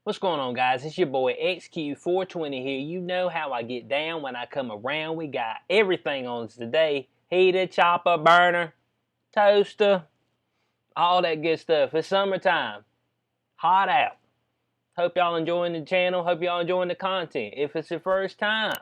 What's going on, guys? It's your boy XQ420 here. You know how I get down when I come around. We got everything on us today. Heater, chopper, burner, toaster, all that good stuff. It's summertime. Hot out. Hope y'all enjoying the channel. Hope y'all enjoying the content. If it's your first time,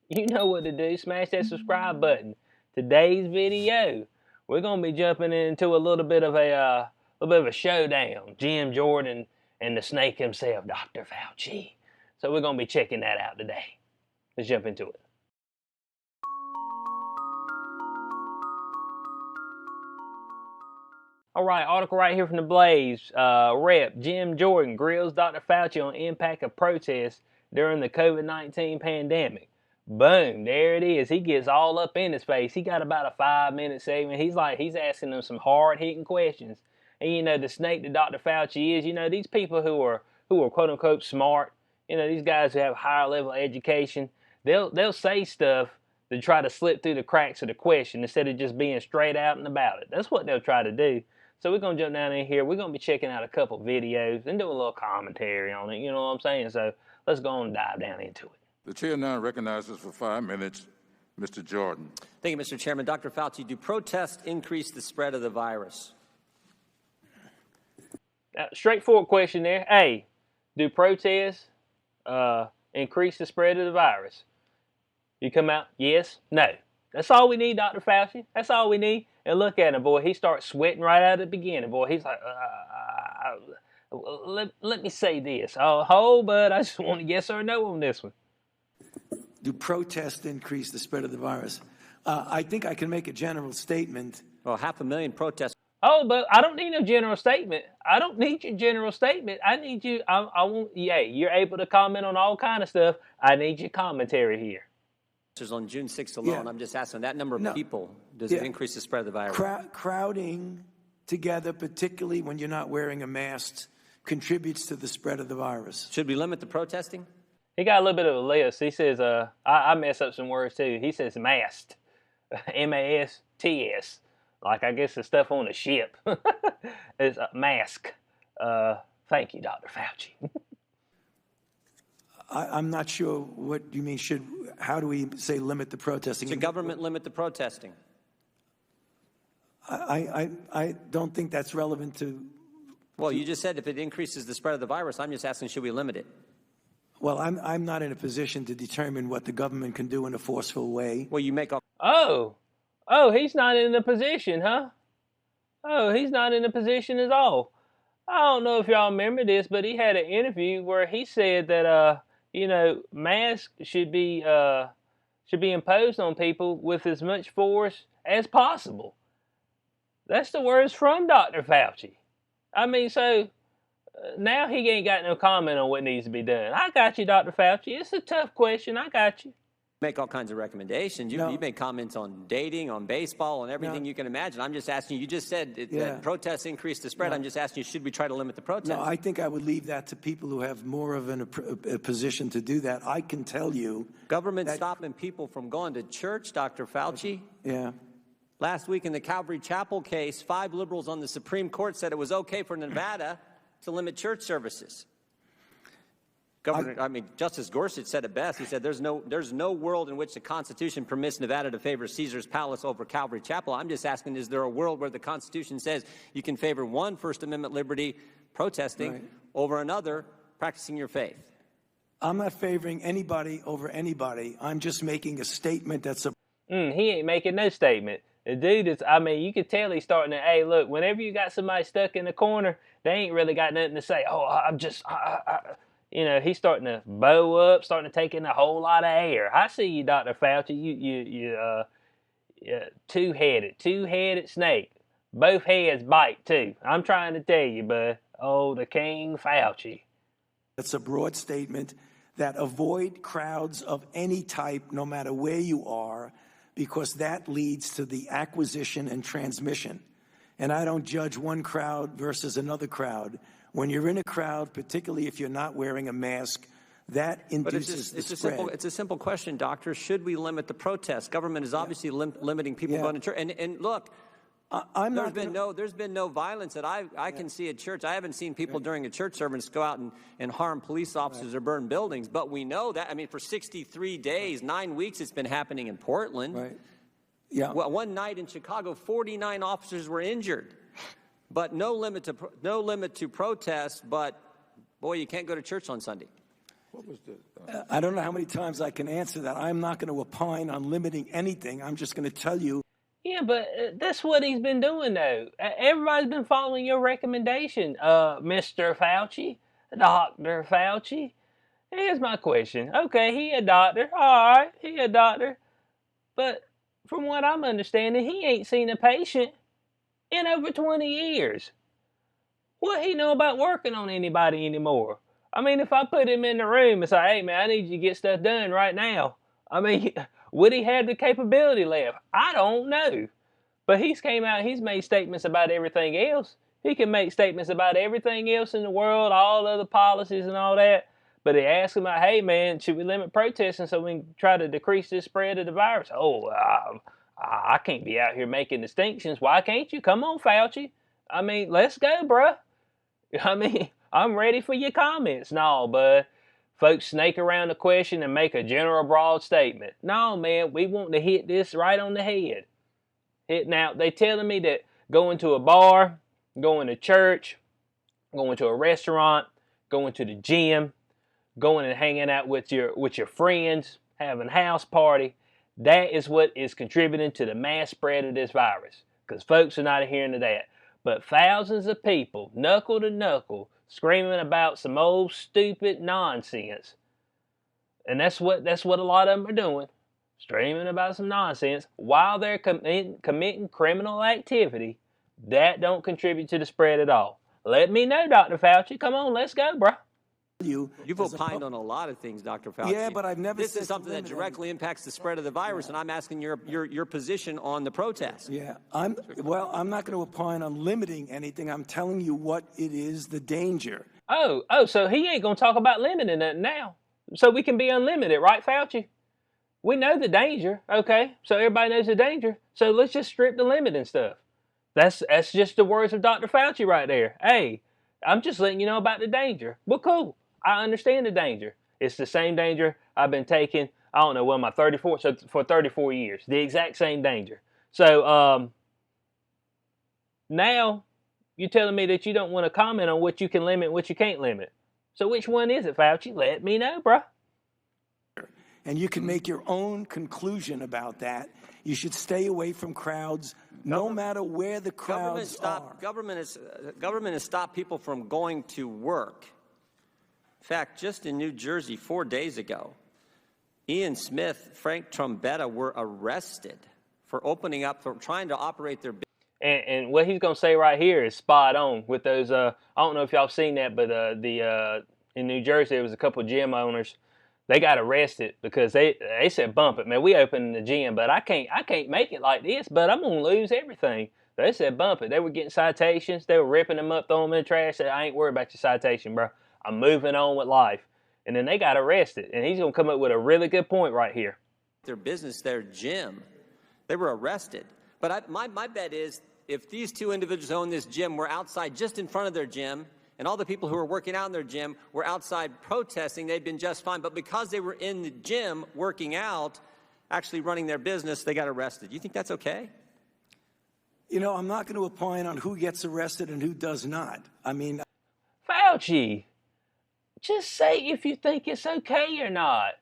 you know what to do. Smash that subscribe button. Today's video, we're going to be jumping into a little bit of a showdown. Jim Jordan and the snake himself, Dr. Fauci. So we're going to be checking that out today. Let's jump into it. All right, article right here from the Blaze. Rep. Jim Jordan grills Dr. Fauci on impact of protests during the COVID-19 pandemic. Boom, there it is. He gets all up in his face. He got about a 5-minute segment. He's asking them some hard-hitting questions. And you know, the snake that Dr. Fauci is, you know, these people who are quote unquote smart, you know, these guys who have higher level education, they'll say stuff to try to slip through the cracks of the question instead of just being straight out and about it. That's what they'll try to do. So we're going to jump down in here. We're going to be checking out a couple videos and do a little commentary on it. You know what I'm saying? So let's go on and dive down into it. The chair now recognizes for 5 minutes Mr. Jordan. Thank you, Mr. Chairman. Dr. Fauci, do protests increase the spread of the virus? Straightforward question there. A, do protests increase the spread of the virus? You come out, yes, no. That's all we need, Dr. Fauci. That's all we need. And look at him, boy. He starts sweating right out at the beginning, boy. He's like, let me say this. Oh, but I just want a yes or no on this one. Do protests increase the spread of the virus? I think I can make a general statement. Well, 500,000 protests. Oh, but I don't need no general statement. I don't need your general statement. I need you. I want. Yeah, you're able to comment on all kind of stuff. I need your commentary here. On June 6th alone, Yeah. I'm just asking that number of people. Does it increase the spread of the virus? Crowding together, particularly when you're not wearing a mask, contributes to the spread of the virus. Should we limit the protesting? He got a little bit of a list. He says, I mess up some words too. He says masked, M-A-S-T-S. Like, I guess the stuff on the ship is a mask. Thank you, Dr. Fauci. I'm not sure what you mean. How do we say limit the protesting? Should government limit the protesting? I don't think that's relevant to... Well, you just said if it increases the spread of the virus, I'm just asking, should we limit it? Well, I'm not in a position to determine what the government can do in a forceful way. Well, you make all... Oh, he's not in a position, huh? Oh, he's not in a position at all. I don't know if y'all remember this, but he had an interview where he said that, you know, masks should be imposed on people with as much force as possible. That's the words from Dr. Fauci. I mean, so now he ain't got no comment on what needs to be done. I got you, Dr. Fauci. It's a tough question. I got you. Make all kinds of recommendations. You made comments on dating, on baseball, on everything you can imagine. I'm just asking you. Just said that protests increase the spread. I'm just asking you, should we try to limit the protests? No, I think I would leave that to people who have more of a position to do that. I can tell you... Government stopping people from going to church, Dr. Fauci. Yeah. Last week in the Calvary Chapel case, 5 liberals on the Supreme Court said it was okay for Nevada to limit church services. Justice Gorsuch said it best. He said there's no world in which the Constitution permits Nevada to favor Caesar's Palace over Calvary Chapel. I'm just asking, is there a world where the Constitution says you can favor one First Amendment liberty, protesting, over another, practicing your faith? I'm not favoring anybody over anybody. I'm just making a statement that's a... He ain't making no statement. The dude is, I mean, you can tell he's starting to, hey, look, whenever you got somebody stuck in the corner, they ain't really got nothing to say. Oh, I'm just... You know, he's starting to bow up, starting to take in a whole lot of air. I see you, Dr. Fauci. You two-headed snake. Both heads bite, too. I'm trying to tell you, bud. Oh, the King Fauci. It's a broad statement that avoid crowds of any type, no matter where you are, because that leads to the acquisition and transmission. And I don't judge one crowd versus another crowd. When you're in a crowd, particularly if you're not wearing a mask, that induces the spread. It's a simple question, Doctor. Should we limit the protests? Government is obviously limiting people going to church. And look, I'm There's not been gonna, there's been no violence that I can see at church. I haven't seen people during a church service go out and harm police officers or burn buildings. But we know that, I mean, for 63 days, 9 weeks, it's been happening in Portland. Right. Yeah. Well, one night in Chicago, 49 officers were injured, but no limit to protest. But boy, you can't go to church on Sunday. What was the? I don't know how many times I can answer that. I'm not going to opine on limiting anything. I'm just going to tell you. Yeah, but that's what he's been doing, though. Everybody's been following your recommendation, Mr. Fauci, Dr. Fauci. Here's my question. Okay, he a doctor. All right, he a doctor. But from what I'm understanding, he ain't seen a patient in over 20 years. What he know about working on anybody anymore? I mean, if I put him in the room and say, hey, man, I need you to get stuff done right now. I mean, would he have the capability left? I don't know. But he's came out, he's made statements about everything else. He can make statements about everything else in the world, all other policies and all that. But they ask him about, hey, man, should we limit protesting so we can try to decrease the spread of the virus? Oh, I can't be out here making distinctions. Why can't you? Come on, Fauci. I mean, let's go, bruh. I mean, I'm ready for your comments. No, but folks snake around the question and make a general broad statement. No, man, we want to hit this right on the head. Now, they telling me that going to a bar, going to church, going to a restaurant, going to the gym, going and hanging out with your friends, having a house party, that is what is contributing to the mass spread of this virus. Because folks are not adhering to that. But thousands of people, knuckle to knuckle, screaming about some old stupid nonsense. And that's what a lot of them are doing. Screaming about some nonsense while they're committing criminal activity. That don't contribute to the spread at all. Let me know, Dr. Fauci. Come on, let's go, bro. You've opined on a lot of things, Dr. Fauci. Yeah, but I've never This said is something that directly impacts the spread of the virus, and I'm asking your position on the protest. Yeah, I'm not going to opine on limiting anything. I'm telling you what it is, the danger. Oh, so he ain't going to talk about limiting nothing now. So we can be unlimited, right, Fauci? We know the danger, okay? So everybody knows the danger. So let's just strip the limiting stuff. That's just the words of Dr. Fauci right there. Hey, I'm just letting you know about the danger. Well, cool. I understand the danger. It's the same danger I've been taking, I don't know, my 34, so for 34 years. The exact same danger. So now you're telling me that you don't want to comment on what you can limit and what you can't limit. So which one is it, Fauci? Let me know, bro. And you can make your own conclusion about that. You should stay away from crowds, no matter where the crowds are. Government has stopped people from going to work. In fact, just in New Jersey 4 days ago, Ian Smith, Frank Trombetta were arrested for trying to operate their business. And what he's going to say right here is spot on with those, I don't know if y'all seen that, but in New Jersey, there was a couple of gym owners. They got arrested because they said, bump it, man. We opened the gym, but I can't make it like this, but I'm going to lose everything. They said, bump it. They were getting citations. They were ripping them up, throwing them in the trash. Said, I ain't worried about your citation, bro. I'm moving on with life. And then they got arrested. And he's going to come up with a really good point right here. Their business, their gym, they were arrested. But my bet is if these two individuals who own this gym were outside just in front of their gym, and all the people who were working out in their gym were outside protesting, they'd been just fine. But because they were in the gym working out, actually running their business, they got arrested. You think that's okay? You know, I'm not going to opine on who gets arrested and who does not. I mean, Fauci, just say if you think it's okay or not.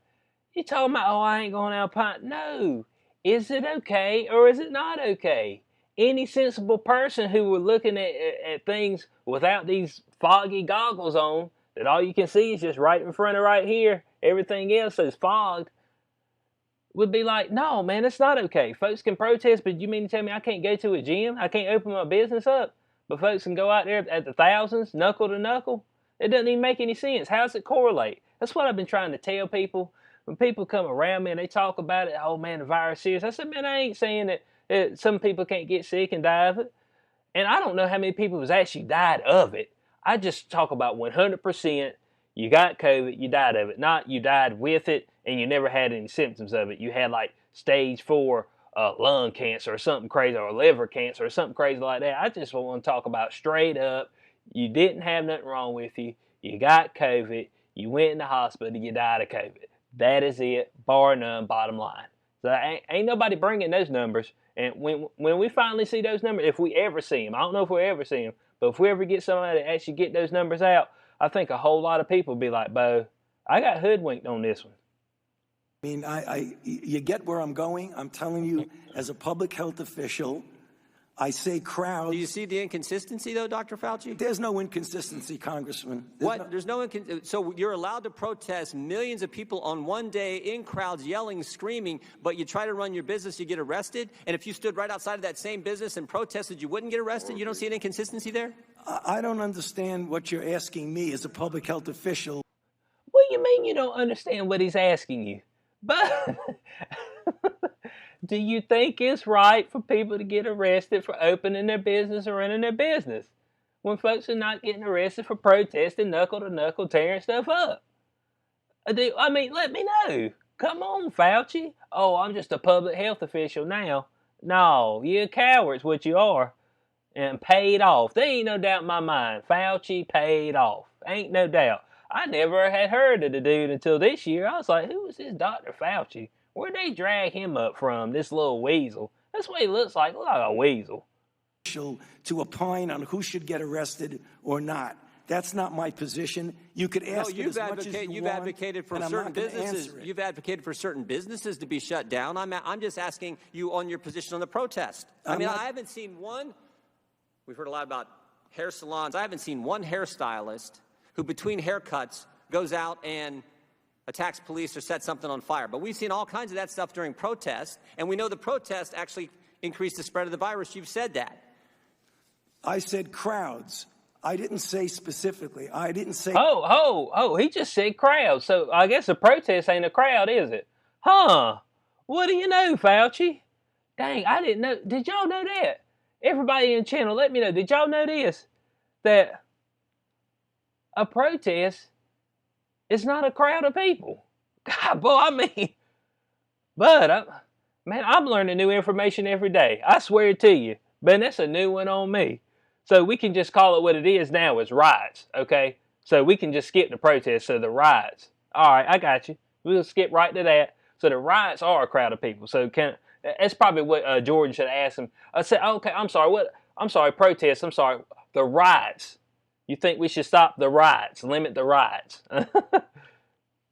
You talking about, I ain't going to opine. No. Is it okay or is it not okay? Any sensible person who were looking at things without these foggy goggles on, that all you can see is just right in front of right here, everything else is fogged, would be like, no, man, it's not okay. Folks can protest, but you mean to tell me I can't go to a gym? I can't open my business up? But folks can go out there at the thousands, knuckle to knuckle? It doesn't even make any sense. How does it correlate? That's what I've been trying to tell people. When people come around me and they talk about it, oh, man, the virus is serious. I said, man, I ain't saying that some people can't get sick and die of it. And I don't know how many people has actually died of it. I just talk about 100%. You got COVID, you died of it. Not you died with it and you never had any symptoms of it. You had like stage 4 lung cancer or something crazy, or liver cancer or something crazy like that. I just want to talk about straight up, you didn't have nothing wrong with you. You got COVID. You went in the hospital. You died of COVID. That is it, bar none, bottom line. So ain't nobody bringing those numbers. And when we finally see those numbers, if we ever see them, I don't know if we ever see them, but if we ever get somebody to actually get those numbers out, I think a whole lot of people will be like, Bo, I got hoodwinked on this one. I mean, you get where I'm going. I'm telling you, as a public health official, I say crowds. Do you see the inconsistency, though, Dr. Fauci? There's no inconsistency, Congressman. So you're allowed to protest millions of people on one day in crowds yelling, screaming, but you try to run your business, you get arrested? And if you stood right outside of that same business and protested, you wouldn't get arrested? You don't see an inconsistency there? I don't understand what you're asking me as a public health official. What do you mean you don't understand what he's asking you? But do you think it's right for people to get arrested for opening their business or running their business when folks are not getting arrested for protesting, knuckle to knuckle, tearing stuff up? I mean, let me know. Come on, Fauci. Oh, I'm just a public health official now. No, you're a coward's what you are. And paid off. There ain't no doubt in my mind. Fauci paid off. Ain't no doubt. I never had heard of the dude until this year. I was like, who is this Dr. Fauci? Where'd they drag him up from, this little weasel? That's what he looks like. Look like a weasel. To opine on who should get arrested or not. That's not my position. You could ask it as much as you want, advocated for and I'm certain not gonna businesses. answer it. You've advocated for certain businesses to be shut down. I'm just asking you on your position on the protest. I haven't seen one. We've heard a lot about hair salons. I haven't seen one hairstylist who, between haircuts, goes out and attacks police or sets something on fire. But we've seen all kinds of that stuff during protests, and we know the protest actually increased the spread of the virus. You've said that. I said crowds. I didn't say specifically. I didn't say... He just said crowd. So I guess a protest ain't a crowd, is it? Huh. What do you know, Fauci? Dang, I didn't know. Did y'all know that? Everybody in the channel, let me know. Did y'all know this? That a protest is not a crowd of people. God, boy, I mean... But, man, I'm learning new information every day. I swear it to you. Man, that's a new one on me. So we can just call it what it is now. It's riots, okay? So we can just skip the protest. So the riots. All right, I got you. We'll skip right to that. So the riots are a crowd of people. So that's probably what Jordan should ask him. I said, okay, I'm sorry. What? I'm sorry, protests. I'm sorry. The riots. You think we should stop the riots, limit the riots?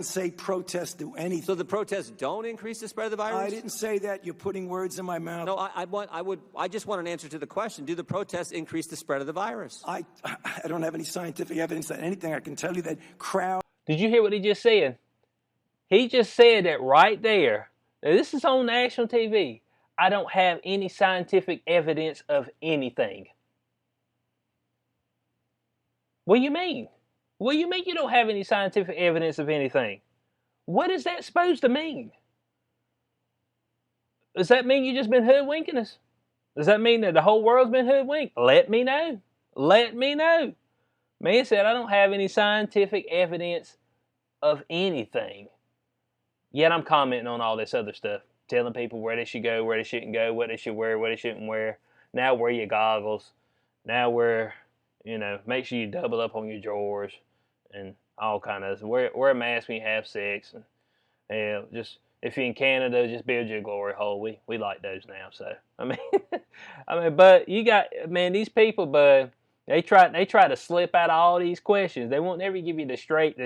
Say protests do anything. So the protests don't increase the spread of the virus? I didn't say that. You're putting words in my mouth. No, I just want an answer to the question. Do the protests increase the spread of the virus? I don't have any scientific evidence that anything. I can tell you that crowd. Did you hear what he just said? He just said that right there. Now, this is on national TV. I don't have any scientific evidence of anything. What do you mean? What do you mean you don't have any scientific evidence of anything? What is that supposed to mean? Does that mean you just been hoodwinking us? Does that mean that the whole world's been hoodwinked? Let me know. Let me know. Man said I don't have any scientific evidence of anything. Yet I'm commenting on all this other stuff. Telling people where they should go, where they shouldn't go, what they should wear, what they shouldn't wear. Now wear your goggles. Now wear, make sure you double up on your drawers. And all kind of wear a mask when you have sex, and just if you're in Canada, just build your glory hole. We like those now. So but you got these people, but they try to slip out of all these questions. They won't ever give you the straight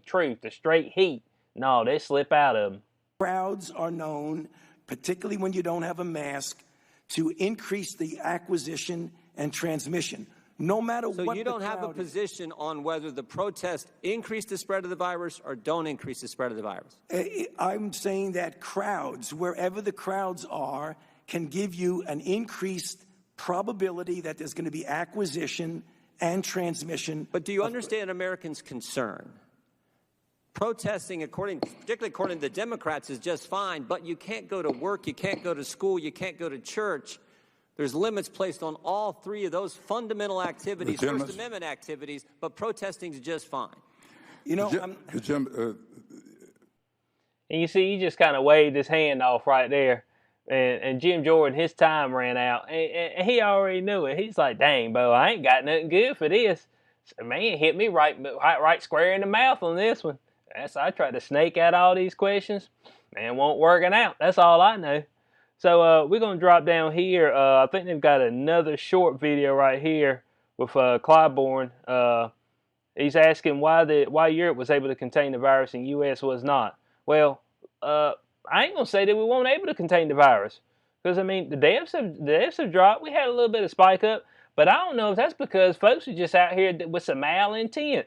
truth, the straight heat. No, they slip out of them. Crowds are known, particularly when you don't have a mask, to increase the acquisition and transmission. No matter what. So you don't have a position on whether the protests increase the spread of the virus or don't increase the spread of the virus? I'm saying that crowds, wherever the crowds are, can give you an increased probability that there's going to be acquisition and transmission. But do you understand Americans' concern? Protesting, particularly according to the Democrats, is just fine, but you can't go to work, you can't go to school, you can't go to church. There's limits placed on all three of those fundamental activities, First Amendment activities, but protesting is just fine. And you see, he just kind of waved his hand off right there. And Jim Jordan, his time ran out, and he already knew it. He's like, dang, Bo, I ain't got nothing good for this. So, man, hit me right square in the mouth on this one. I tried to snake out all these questions. Man, won't working out. That's all I know. So we're going to drop down here. I think they've got another short video right here with Clybourne. He's asking why Europe was able to contain the virus and U.S. was not. Well, I ain't gonna say that we weren't able to contain the virus, because I mean the deaths have dropped. We had a little bit of spike up, but I don't know if that's because folks are just out here with some malintent.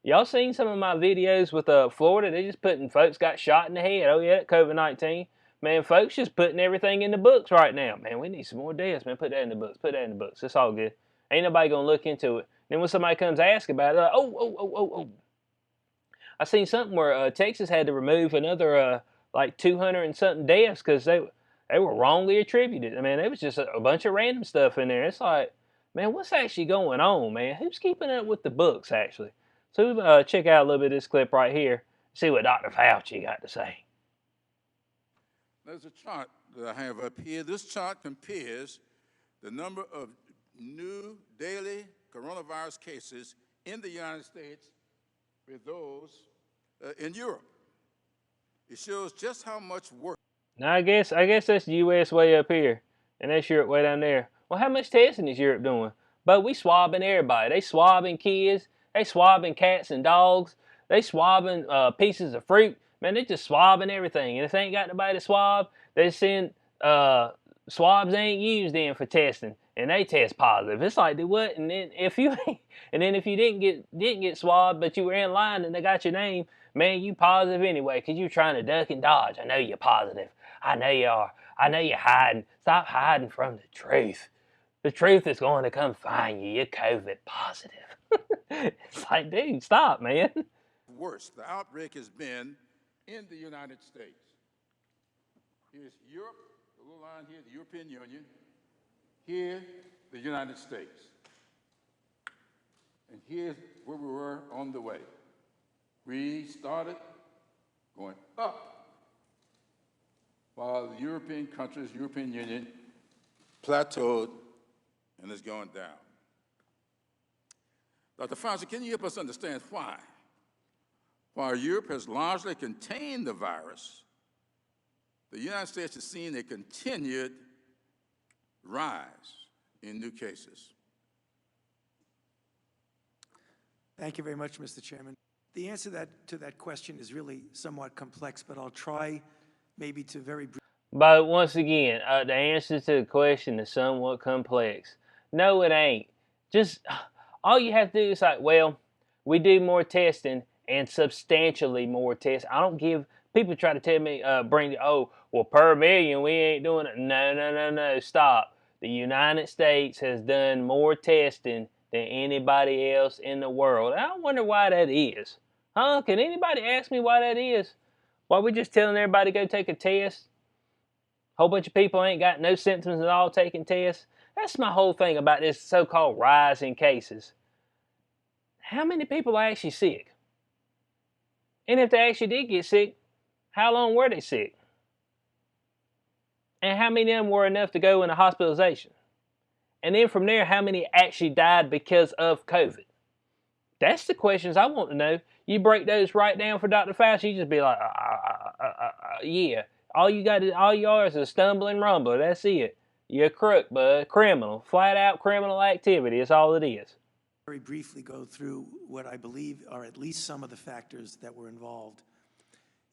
Y'all seen some of my videos with Florida? They just putting folks got shot in the head. Oh yeah, COVID-19. Man, folks just putting everything in the books right now. Man, we need some more deaths. Man, put that in the books. Put that in the books. It's all good. Ain't nobody gonna look into it. Then when somebody comes ask about it, like, oh. I seen something where Texas had to remove another like 200 and something deaths because they were wrongly attributed. I mean, it was just a bunch of random stuff in there. It's like, man, what's actually going on, man? Who's keeping up with the books, actually? So we check out a little bit of this clip right here, see what Dr. Fauci got to say. There's a chart that I have up here. This chart compares the number of new daily coronavirus cases in the United States with those in Europe. It shows just how much work. Now I guess that's the U.S. way up here, and that's Europe way down there. Well, how much testing is Europe doing? But we swabbing everybody. They swabbing kids. They swabbing cats and dogs. They swabbing pieces of fruit. Man, they just swabbing everything. And if they ain't got nobody to swab, they send swabs they ain't used in for testing, and they test positive. It's like, do what? And then if you didn't get swabbed, but you were in line and they got your name, man, you positive anyway, because you're trying to duck and dodge. I know you're positive. I know you are. I know you're hiding. Stop hiding from the truth. The truth is going to come find you. You're COVID positive. It's like, dude, stop, man. Worse, the outbreak has been in the United States. Here's Europe, the little line here, the European Union. Here, the United States. And here's where we were on the way. We started going up, while the European countries, European Union, plateaued and is going down. Dr. Fauci, can you help us understand why? While Europe has largely contained the virus, the United States has seen a continued rise in new cases. Thank you very much, Mr. Chairman. The answer to that question is really somewhat complex, but I'll try maybe to very briefly. But once again, the answer to the question is somewhat complex. No, it ain't. Just all you have to do is like, well, we do more testing and substantially more tests. I don't give people try to tell me, well, per million we ain't doing it. No, stop. The United States has done more testing than anybody else in the world. I wonder why that is. Huh? Can anybody ask me why that is? Why we just telling everybody to go take a test? Whole bunch of people ain't got no symptoms at all taking tests. That's my whole thing about this so-called rise in cases. How many people are actually sick? And if they actually did get sick, how long were they sick? And how many of them were enough to go into hospitalization? And then from there, how many actually died because of COVID? That's the questions I want to know. You break those right down for Dr. Fauci, you just be like, yeah. All you are is a stumbling rumbler. That's it. You're a crook, bud. Criminal. Flat out criminal activity. That's all it is. Very briefly go through what I believe are at least some of the factors that were involved.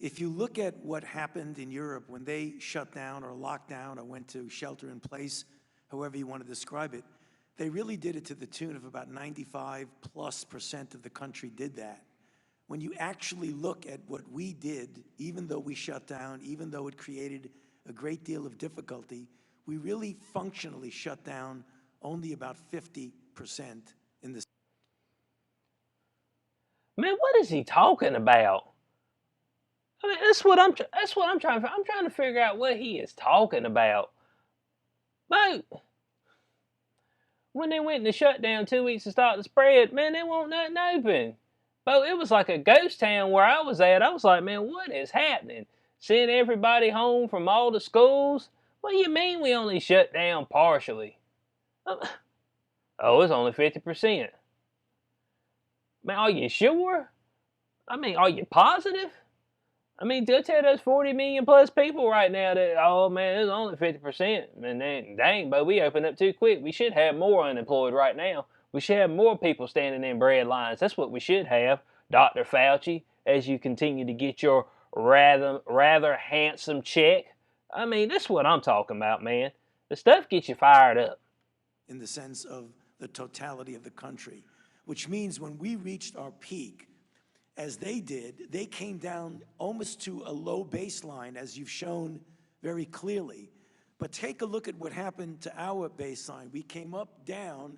If you look at what happened in Europe when they shut down or locked down or went to shelter in place, however you want to describe it, they really did it to the tune of about 95+% of the country did that. When you actually look at what we did, even though we shut down, even though it created a great deal of difficulty, we really functionally shut down only about 50% in the. Man, what is he talking about? I mean, that's what I'm trying to figure out what he is talking about. But when they went into shutdown 2 weeks to start the spread, man, they won't nothing open. But it was like a ghost town where I was at. I was like, man, what is happening? Send everybody home from all the schools. What do you mean we only shut down partially? Oh, it's only 50%. Man, are you sure? I mean, are you positive? I mean, they'll tell those 40 million plus people right now that, oh man, it's only 50%. And then, dang, but we opened up too quick. We should have more unemployed right now. We should have more people standing in bread lines. That's what we should have, Dr. Fauci, as you continue to get your rather handsome check. I mean, that's what I'm talking about, man. The stuff gets you fired up. In the sense of the totality of the country, which means when we reached our peak, as they did, they came down almost to a low baseline, as you've shown very clearly. But take a look at what happened to our baseline. We came up, down,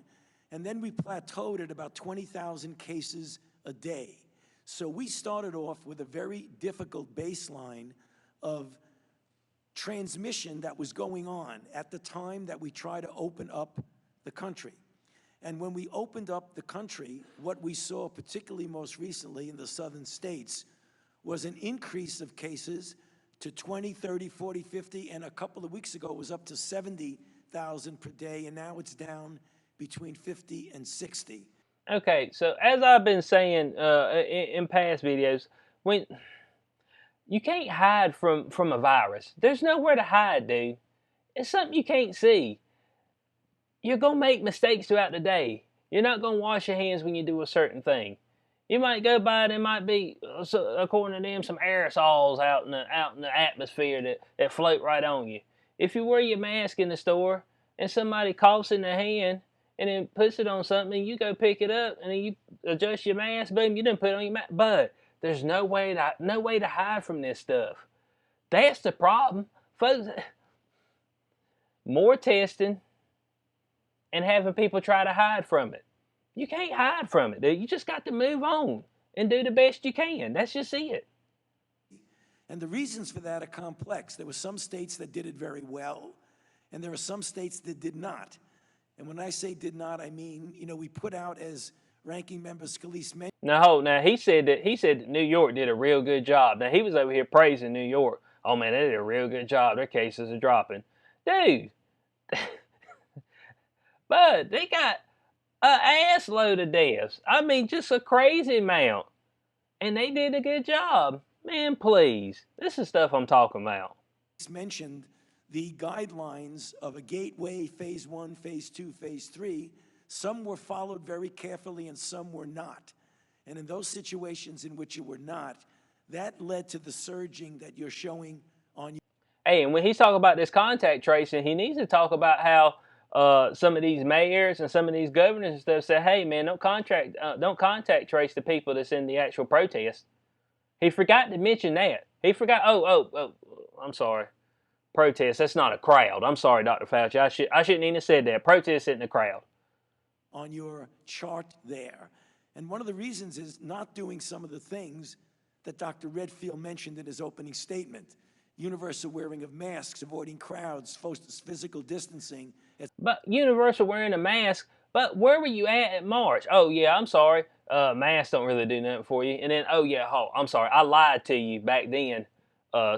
and then we plateaued at about 20,000 cases a day. So we started off with a very difficult baseline of transmission that was going on at the time that we tried to open up the country. And when we opened up the country, what we saw, particularly most recently in the southern states, was an increase of cases to 20, 30, 40, 50, and a couple of weeks ago it was up to 70,000 per day, and now it's down between 50 and 60. Okay, so as I've been saying in past videos, when you can't hide from a virus. There's nowhere to hide, dude. It's something you can't see. You're going to make mistakes throughout the day. You're not going to wash your hands when you do a certain thing. You might go by, there might be, according to them, some aerosols out in the atmosphere that float right on you. If you wear your mask in the store and somebody coughs in their hand and then puts it on something and you go pick it up and then you adjust your mask, boom, you didn't put it on your mask. But there's no way to hide from this stuff. That's the problem. Folks, more testing and having people try to hide from it. You can't hide from it, dude. You just got to move on and do the best you can. That's just it. And the reasons for that are complex. There were some states that did it very well, and there are some states that did not. And when I say did not, I mean, we put out, as Ranking Member Scalise mentioned. Now he said that New York did a real good job. Now he was over here praising New York. Oh man, they did a real good job. Their cases are dropping. Dude. But they got an ass load of deaths. I mean, just a crazy amount. And they did a good job. Man, please. This is stuff I'm talking about. Mentioned the guidelines of a gateway, phase 1, phase 2, phase 3. Some were followed very carefully and some were not. And in those situations in which you were not, that led to the surging that you're showing on. Hey, and when he's talking about this contact tracing, he needs to talk about how some of these mayors and some of these governors and stuff say, hey man, don't contact trace the people that's in the actual protest. He forgot to mention that. He forgot, I'm sorry. Protest, that's not a crowd. I'm sorry, Dr. Fauci. I shouldn't even have said that. Protest isn't a crowd. On your chart there. And one of the reasons is not doing some of the things that Dr. Redfield mentioned in his opening statement. Universal wearing of masks, avoiding crowds, physical distancing. But universal wearing a mask, but where were you at March? Oh yeah, I'm sorry. Masks don't really do nothing for you. And then, I'm sorry, I lied to you back then.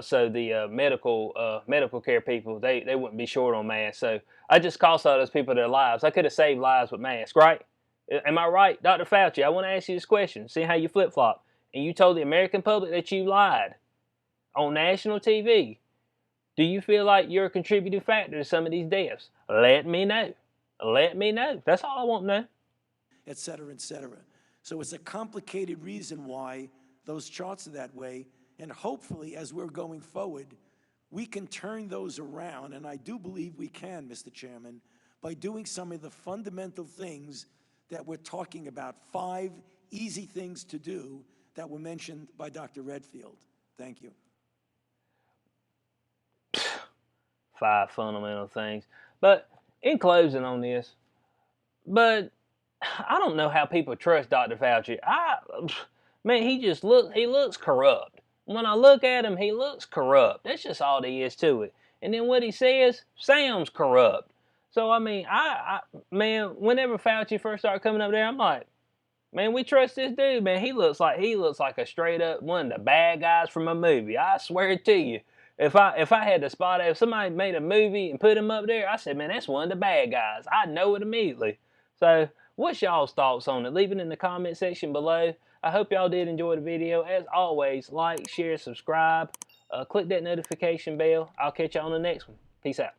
So the medical care people, they wouldn't be short on masks. So I just cost all those people their lives. I could have saved lives with masks, right? Am I right, Dr. Fauci? I want to ask you this question. See how you flip-flop. And you told the American public that you lied on national TV. Do you feel like you're a contributing factor to some of these deaths? Let me know. Let me know. That's all I want to know. Et cetera, et cetera. So it's a complicated reason why those charts are that way. And hopefully, as we're going forward, we can turn those around. And I do believe we can, Mr. Chairman, by doing some of the fundamental things that we're talking about. 5 easy things to do that were mentioned by Dr. Redfield. Thank you. 5 fundamental things. But in closing on this, but I don't know how people trust Dr. Fauci. Man, he looks corrupt. When I look at him, he looks corrupt. That's just all there is to it. And then what he says sounds corrupt. So I mean, man, whenever Fauci first started coming up there, I'm like, man, we trust this dude, man. He looks like a straight up one of the bad guys from a movie. I swear to you. If I had to spot it, if somebody made a movie and put him up there, I said, man, that's one of the bad guys. I know it immediately. So, what's y'all's thoughts on it? Leave it in the comment section below. I hope y'all did enjoy the video. As always, like, share, subscribe, click that notification bell. I'll catch y'all on the next one. Peace out.